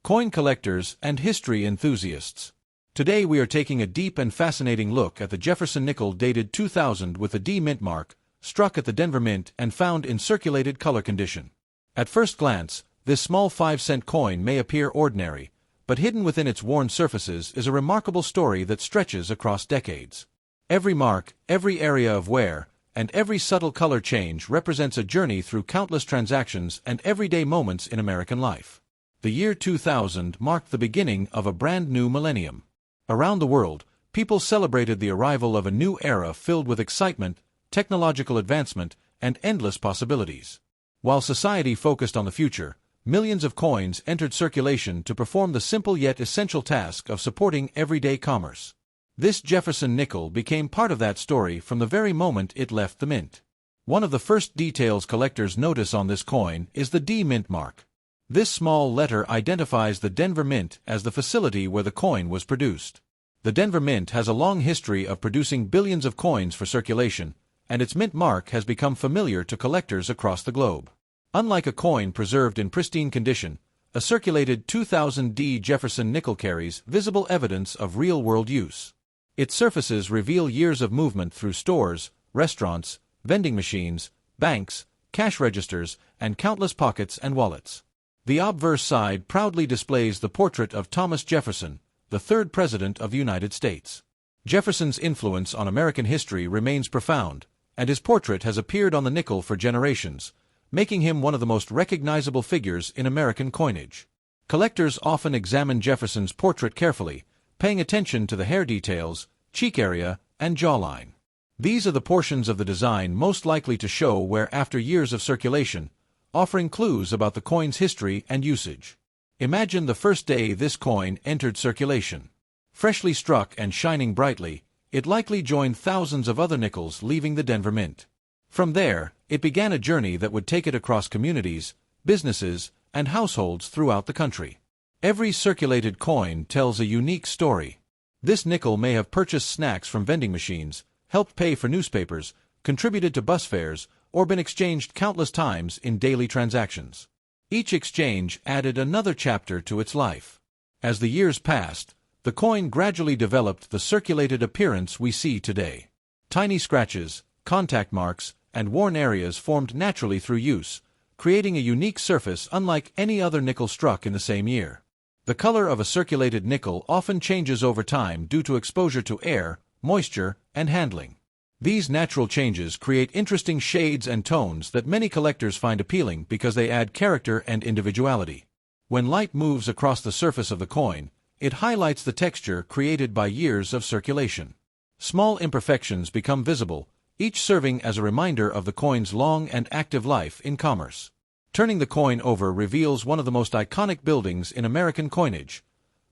coin collectors, and history enthusiasts. Today we are taking a deep and fascinating look at the Jefferson nickel dated 2000 with a D mint mark, struck at the Denver Mint and found in circulated color condition. At first glance, this small 5-cent coin may appear ordinary, but hidden within its worn surfaces is a remarkable story that stretches across decades. Every mark, every area of wear, and every subtle color change represents a journey through countless transactions and everyday moments in American life. The year 2000 marked the beginning of a brand new millennium. Around the world, people celebrated the arrival of a new era filled with excitement, technological advancement, and endless possibilities. While society focused on the future, millions of coins entered circulation to perform the simple yet essential task of supporting everyday commerce. This Jefferson nickel became part of that story from the very moment it left the mint. One of the first details collectors notice on this coin is the D mint mark. This small letter identifies the Denver Mint as the facility where the coin was produced. The Denver Mint has a long history of producing billions of coins for circulation, and its mint mark has become familiar to collectors across the globe. Unlike a coin preserved in pristine condition, a circulated 2000 D Jefferson nickel carries visible evidence of real-world use. Its surfaces reveal years of movement through stores, restaurants, vending machines, banks, cash registers, and countless pockets and wallets. The obverse side proudly displays the portrait of Thomas Jefferson, the third President of the United States. Jefferson's influence on American history remains profound, and his portrait has appeared on the nickel for generations, making him one of the most recognizable figures in American coinage. Collectors often examine Jefferson's portrait carefully, paying attention to the hair details, cheek area, and jawline. These are the portions of the design most likely to show wear after years of circulation, offering clues about the coin's history and usage. Imagine the first day this coin entered circulation. Freshly struck and shining brightly, it likely joined thousands of other nickels leaving the Denver Mint. From there, it began a journey that would take it across communities, businesses, and households throughout the country. Every circulated coin tells a unique story. This nickel may have purchased snacks from vending machines, helped pay for newspapers, contributed to bus fares, or been exchanged countless times in daily transactions. Each exchange added another chapter to its life. As the years passed, the coin gradually developed the circulated appearance we see today. Tiny scratches, contact marks, and worn areas formed naturally through use, creating a unique surface unlike any other nickel struck in the same year. The color of a circulated nickel often changes over time due to exposure to air, moisture, and handling. These natural changes create interesting shades and tones that many collectors find appealing because they add character and individuality. When light moves across the surface of the coin, it highlights the texture created by years of circulation. Small imperfections become visible, each serving as a reminder of the coin's long and active life in commerce. Turning the coin over reveals one of the most iconic buildings in American coinage,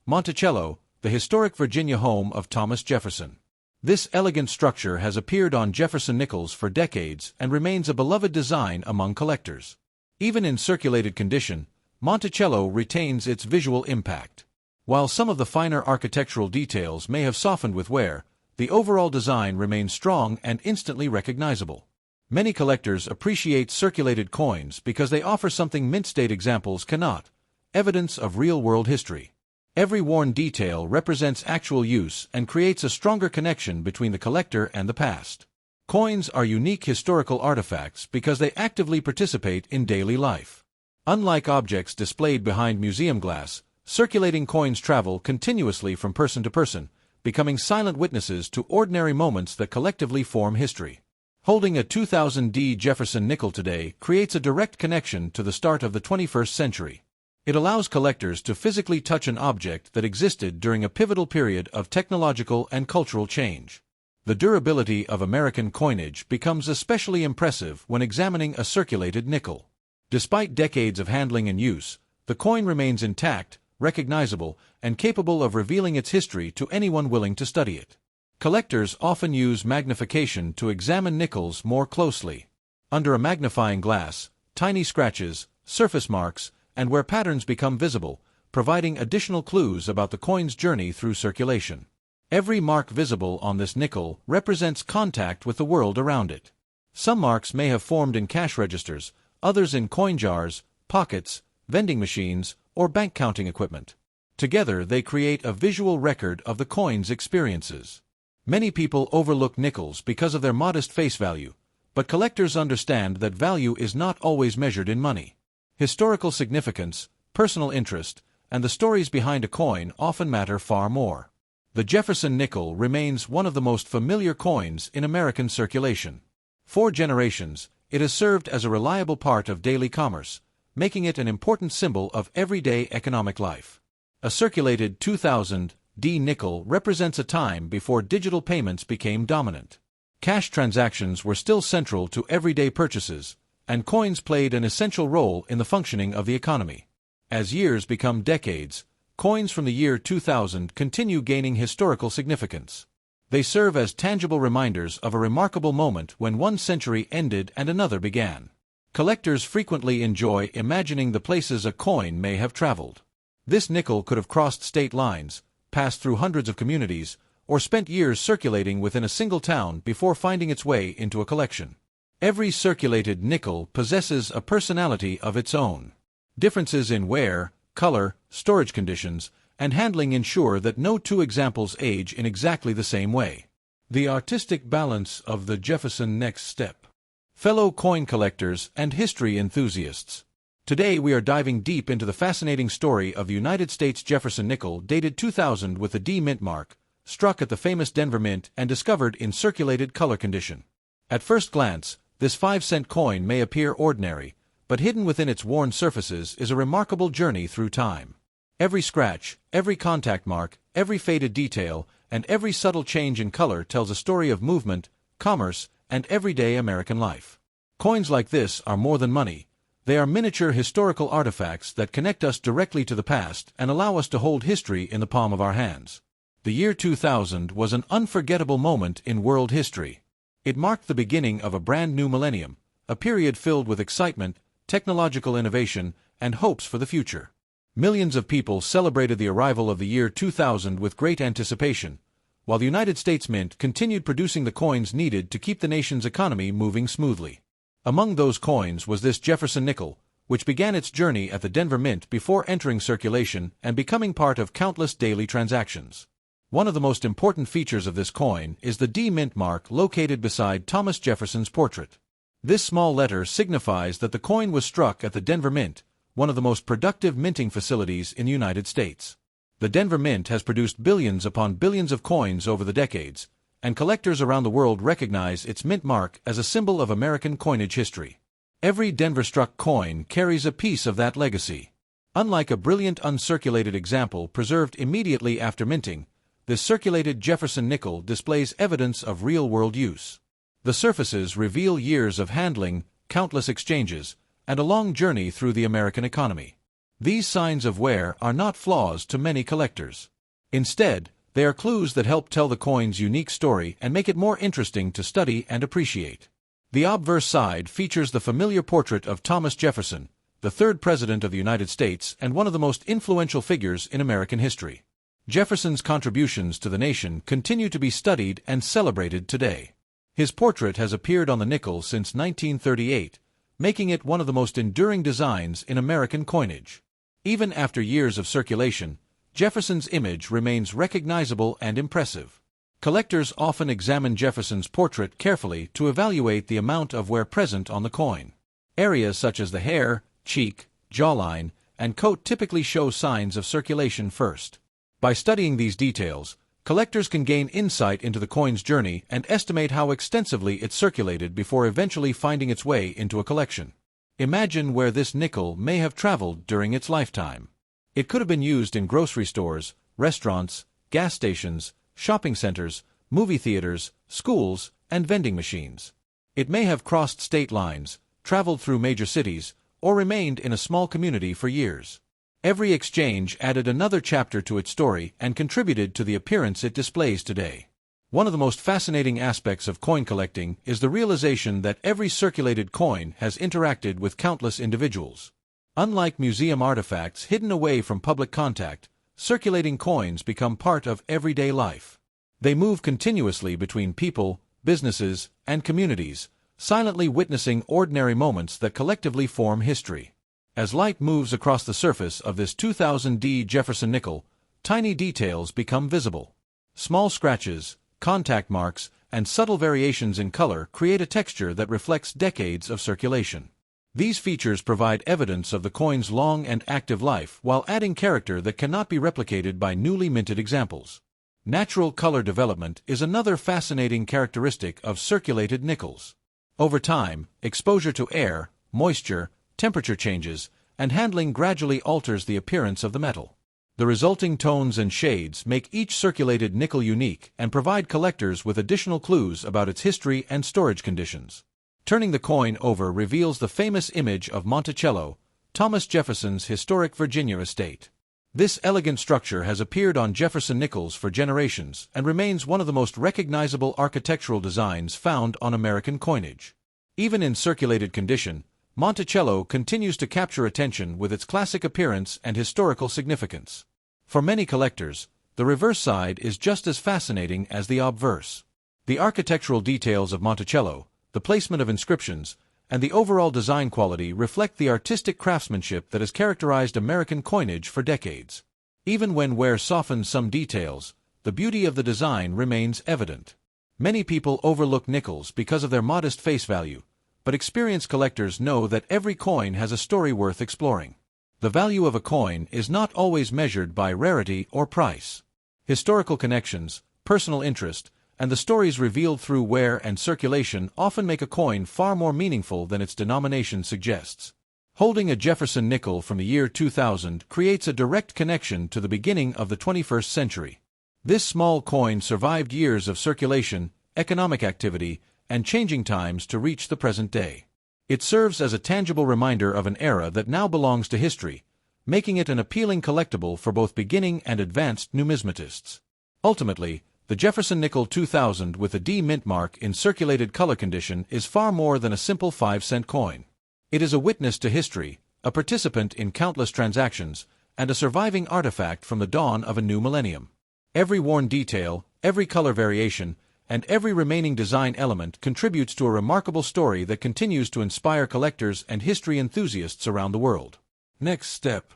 Monticello, the historic Virginia home of Thomas Jefferson. This elegant structure has appeared on Jefferson nickels for decades and remains a beloved design among collectors. Even in circulated condition, Monticello retains its visual impact. While some of the finer architectural details may have softened with wear, the overall design remains strong and instantly recognizable. Many collectors appreciate circulated coins because they offer something mint-state examples cannot: evidence of real-world history. Every worn detail represents actual use and creates a stronger connection between the collector and the past. Coins are unique historical artifacts because they actively participate in daily life. Unlike objects displayed behind museum glass, circulating coins travel continuously from person to person, becoming silent witnesses to ordinary moments that collectively form history. Holding a 2000 D Jefferson nickel today creates a direct connection to the start of the 21st century. It allows collectors to physically touch an object that existed during a pivotal period of technological and cultural change. The durability of American coinage becomes especially impressive when examining a circulated nickel. Despite decades of handling and use, the coin remains intact, recognizable, and capable of revealing its history to anyone willing to study it. Collectors often use magnification to examine nickels more closely. Under a magnifying glass, tiny scratches, surface marks, and where patterns become visible, providing additional clues about the coin's journey through circulation. Every mark visible on this nickel represents contact with the world around it. Some marks may have formed in cash registers, others in coin jars, pockets, vending machines, or bank counting equipment. Together they create a visual record of the coin's experiences. Many people overlook nickels because of their modest face value, but collectors understand that value is not always measured in money. Historical significance, personal interest, and the stories behind a coin often matter far more. The Jefferson nickel remains one of the most familiar coins in American circulation. For generations, it has served as a reliable part of daily commerce, making it an important symbol of everyday economic life. A circulated 2000 D nickel represents a time before digital payments became dominant. Cash transactions were still central to everyday purchases, and coins played an essential role in the functioning of the economy. As years become decades, coins from the year 2000 continue gaining historical significance. They serve as tangible reminders of a remarkable moment when one century ended and another began. Collectors frequently enjoy imagining the places a coin may have traveled. This nickel could have crossed state lines, passed through hundreds of communities, or spent years circulating within a single town before finding its way into a collection. Every circulated nickel possesses a personality of its own. Differences in wear, color, storage conditions, and handling ensure that no two examples age in exactly the same way. The artistic balance of the Jefferson next step. Fellow coin collectors and history enthusiasts. Today we are diving deep into the fascinating story of the United States Jefferson nickel dated 2000 with a D mint mark, struck at the famous Denver Mint and discovered in circulated color condition. At first glance, this 5-cent coin may appear ordinary, but hidden within its worn surfaces is a remarkable journey through time. Every scratch, every contact mark, every faded detail, and every subtle change in color tells a story of movement, commerce, and everyday American life. Coins like this are more than money. They are miniature historical artifacts that connect us directly to the past and allow us to hold history in the palm of our hands. The year 2000 was an unforgettable moment in world history. It marked the beginning of a brand new millennium, a period filled with excitement, technological innovation, and hopes for the future. Millions of people celebrated the arrival of the year 2000 with great anticipation, while the United States Mint continued producing the coins needed to keep the nation's economy moving smoothly. Among those coins was this Jefferson nickel, which began its journey at the Denver Mint before entering circulation and becoming part of countless daily transactions. One of the most important features of this coin is the D mint mark located beside Thomas Jefferson's portrait. This small letter signifies that the coin was struck at the Denver Mint, one of the most productive minting facilities in the United States. The Denver Mint has produced billions upon billions of coins over the decades, and collectors around the world recognize its mint mark as a symbol of American coinage history. Every Denver-struck coin carries a piece of that legacy. Unlike a brilliant uncirculated example preserved immediately after minting, this circulated Jefferson nickel displays evidence of real-world use. The surfaces reveal years of handling, countless exchanges, and a long journey through the American economy. These signs of wear are not flaws to many collectors. Instead, they are clues that help tell the coin's unique story and make it more interesting to study and appreciate. The obverse side features the familiar portrait of Thomas Jefferson, the third President of the United States and one of the most influential figures in American history. Jefferson's contributions to the nation continue to be studied and celebrated today. His portrait has appeared on the nickel since 1938, making it one of the most enduring designs in American coinage. Even after years of circulation, Jefferson's image remains recognizable and impressive. Collectors often examine Jefferson's portrait carefully to evaluate the amount of wear present on the coin. Areas such as the hair, cheek, jawline, and coat typically show signs of circulation first. By studying these details, collectors can gain insight into the coin's journey and estimate how extensively it circulated before eventually finding its way into a collection. Imagine where this nickel may have traveled during its lifetime. It could have been used in grocery stores, restaurants, gas stations, shopping centers, movie theaters, schools, and vending machines. It may have crossed state lines, traveled through major cities, or remained in a small community for years. Every exchange added another chapter to its story and contributed to the appearance it displays today. One of the most fascinating aspects of coin collecting is the realization that every circulated coin has interacted with countless individuals. Unlike museum artifacts hidden away from public contact, circulating coins become part of everyday life. They move continuously between people, businesses, and communities, silently witnessing ordinary moments that collectively form history. As light moves across the surface of this 2000D Jefferson nickel, tiny details become visible. Small scratches, contact marks, and subtle variations in color create a texture that reflects decades of circulation. These features provide evidence of the coin's long and active life while adding character that cannot be replicated by newly minted examples. Natural color development is another fascinating characteristic of circulated nickels. Over time, exposure to air, moisture, temperature changes, and handling gradually alters the appearance of the metal. The resulting tones and shades make each circulated nickel unique and provide collectors with additional clues about its history and storage conditions. Turning the coin over reveals the famous image of Monticello, Thomas Jefferson's historic Virginia estate. This elegant structure has appeared on Jefferson nickels for generations and remains one of the most recognizable architectural designs found on American coinage. Even in circulated condition, Monticello continues to capture attention with its classic appearance and historical significance. For many collectors, the reverse side is just as fascinating as the obverse. The architectural details of Monticello, the placement of inscriptions, and the overall design quality reflect the artistic craftsmanship that has characterized American coinage for decades. Even when wear softens some details, the beauty of the design remains evident. Many people overlook nickels because of their modest face value, but experienced collectors know that every coin has a story worth exploring. The value of a coin is not always measured by rarity or price. Historical connections, personal interest, and the stories revealed through wear and circulation often make a coin far more meaningful than its denomination suggests. Holding a Jefferson nickel from the year 2000 creates a direct connection to the beginning of the 21st century. This small coin survived years of circulation, economic activity, and changing times to reach the present day. It serves as a tangible reminder of an era that now belongs to history, making it an appealing collectible for both beginning and advanced numismatists. Ultimately, the Jefferson Nickel 2000 with a D mint mark in circulated color condition is far more than a simple 5-cent coin. It is a witness to history, a participant in countless transactions, and a surviving artifact from the dawn of a new millennium. Every worn detail, every color variation, and every remaining design element contributes to a remarkable story that continues to inspire collectors and history enthusiasts around the world. Next step.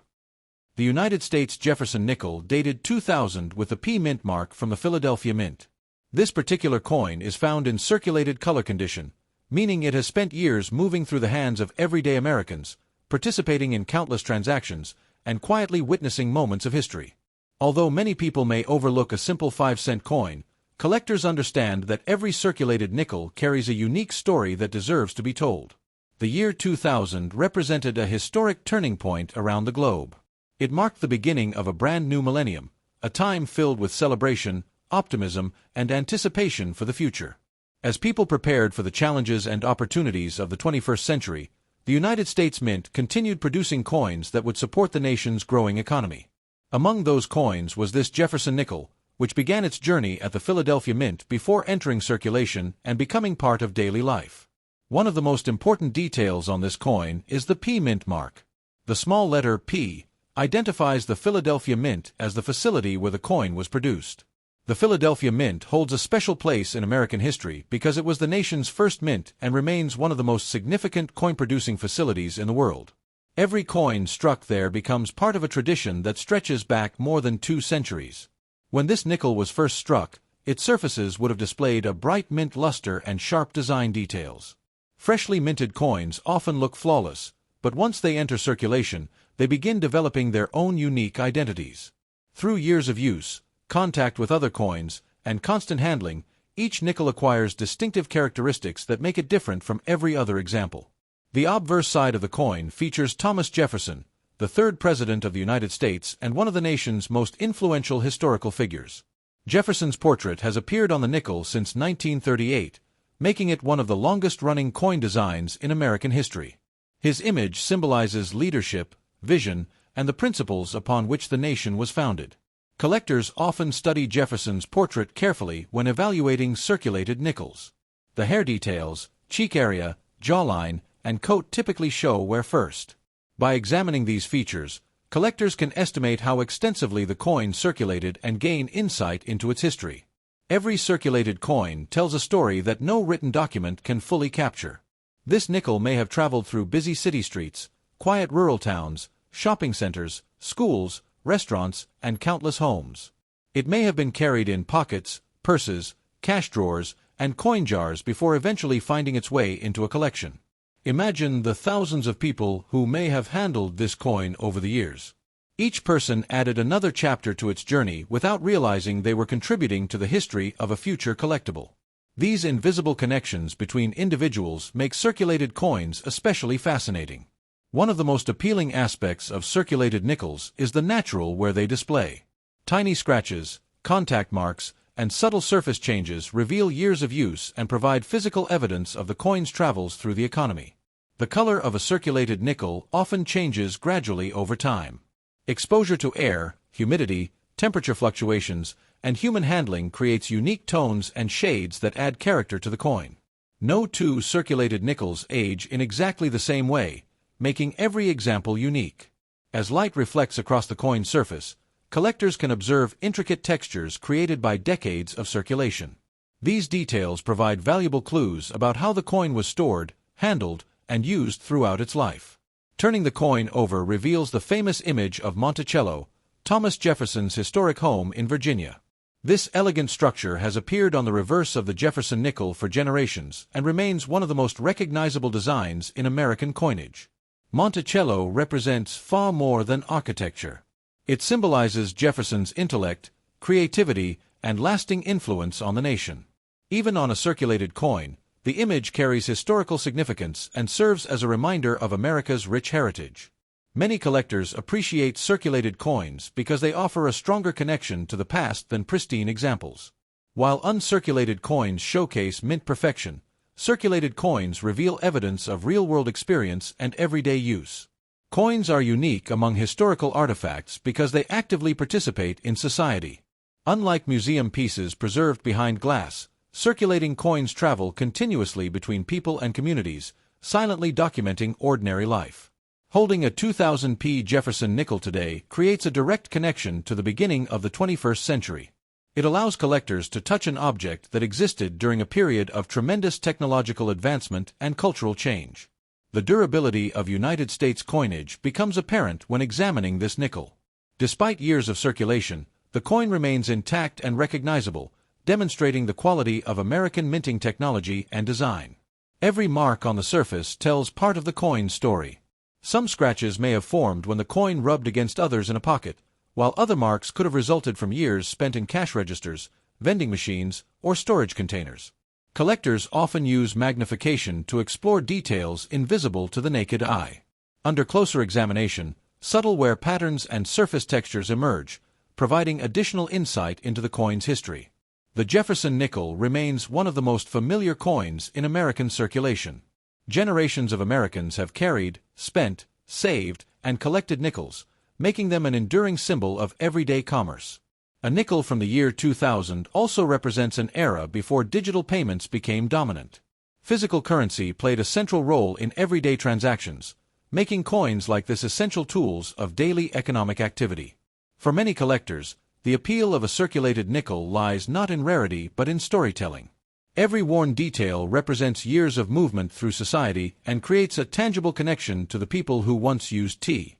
The United States Jefferson nickel dated 2000 with a P mint mark from the Philadelphia Mint. This particular coin is found in circulated color condition, meaning it has spent years moving through the hands of everyday Americans, participating in countless transactions, and quietly witnessing moments of history. Although many people may overlook a simple 5-cent coin, collectors understand that every circulated nickel carries a unique story that deserves to be told. The year 2000 represented a historic turning point around the globe. It marked the beginning of a brand new millennium, a time filled with celebration, optimism, and anticipation for the future. As people prepared for the challenges and opportunities of the 21st century, the United States Mint continued producing coins that would support the nation's growing economy. Among those coins was this Jefferson nickel, which began its journey at the Philadelphia Mint before entering circulation and becoming part of daily life. One of the most important details on this coin is the P mint mark. The small letter P identifies the Philadelphia Mint as the facility where the coin was produced. The Philadelphia Mint holds a special place in American history because it was the nation's first mint and remains one of the most significant coin-producing facilities in the world. Every coin struck there becomes part of a tradition that stretches back more than 2 centuries. When this nickel was first struck, its surfaces would have displayed a bright mint luster and sharp design details. Freshly minted coins often look flawless, but once they enter circulation, they begin developing their own unique identities. Through years of use, contact with other coins, and constant handling, each nickel acquires distinctive characteristics that make it different from every other example. The obverse side of the coin features Thomas Jefferson, the third President of the United States and one of the nation's most influential historical figures. Jefferson's portrait has appeared on the nickel since 1938, making it one of the longest-running coin designs in American history. His image symbolizes leadership, vision, and the principles upon which the nation was founded. Collectors often study Jefferson's portrait carefully when evaluating circulated nickels. The hair details, cheek area, jawline, and coat typically show where first. By examining these features, collectors can estimate how extensively the coin circulated and gain insight into its history. Every circulated coin tells a story that no written document can fully capture. This nickel may have traveled through busy city streets, quiet rural towns, shopping centers, schools, restaurants, and countless homes. It may have been carried in pockets, purses, cash drawers, and coin jars before eventually finding its way into a collection. Imagine the thousands of people who may have handled this coin over the years. Each person added another chapter to its journey without realizing they were contributing to the history of a future collectible. These invisible connections between individuals make circulated coins especially fascinating. One of the most appealing aspects of circulated nickels is the natural wear they display. Tiny scratches, contact marks, and subtle surface changes reveal years of use and provide physical evidence of the coin's travels through the economy. The color of a circulated nickel often changes gradually over time. Exposure to air, humidity, temperature fluctuations, and human handling creates unique tones and shades that add character to the coin. No two circulated nickels age in exactly the same way, making every example unique. As light reflects across the coin's surface, collectors can observe intricate textures created by decades of circulation. These details provide valuable clues about how the coin was stored, handled, and used throughout its life. Turning the coin over reveals the famous image of Monticello, Thomas Jefferson's historic home in Virginia. This elegant structure has appeared on the reverse of the Jefferson nickel for generations and remains one of the most recognizable designs in American coinage. Monticello represents far more than architecture. It symbolizes Jefferson's intellect, creativity, and lasting influence on the nation. Even on a circulated coin, the image carries historical significance and serves as a reminder of America's rich heritage. Many collectors appreciate circulated coins because they offer a stronger connection to the past than pristine examples. While uncirculated coins showcase mint perfection, circulated coins reveal evidence of real-world experience and everyday use. Coins are unique among historical artifacts because they actively participate in society. Unlike museum pieces preserved behind glass, circulating coins travel continuously between people and communities, silently documenting ordinary life. Holding a 2000p Jefferson nickel today creates a direct connection to the beginning of the 21st century. It allows collectors to touch an object that existed during a period of tremendous technological advancement and cultural change. The durability of United States coinage becomes apparent when examining this nickel. Despite years of circulation, the coin remains intact and recognizable, demonstrating the quality of American minting technology and design. Every mark on the surface tells part of the coin's story. Some scratches may have formed when the coin rubbed against others in a pocket, while other marks could have resulted from years spent in cash registers, vending machines, or storage containers. Collectors often use magnification to explore details invisible to the naked eye. Under closer examination, subtle wear patterns and surface textures emerge, providing additional insight into the coin's history. The Jefferson nickel remains one of the most familiar coins in American circulation. Generations of Americans have carried, spent, saved, and collected nickels, making them an enduring symbol of everyday commerce. A nickel from the year 2000 also represents an era before digital payments became dominant. Physical currency played a central role in everyday transactions, making coins like this essential tools of daily economic activity. For many collectors, the appeal of a circulated nickel lies not in rarity but in storytelling. Every worn detail represents years of movement through society and creates a tangible connection to the people who once used tea.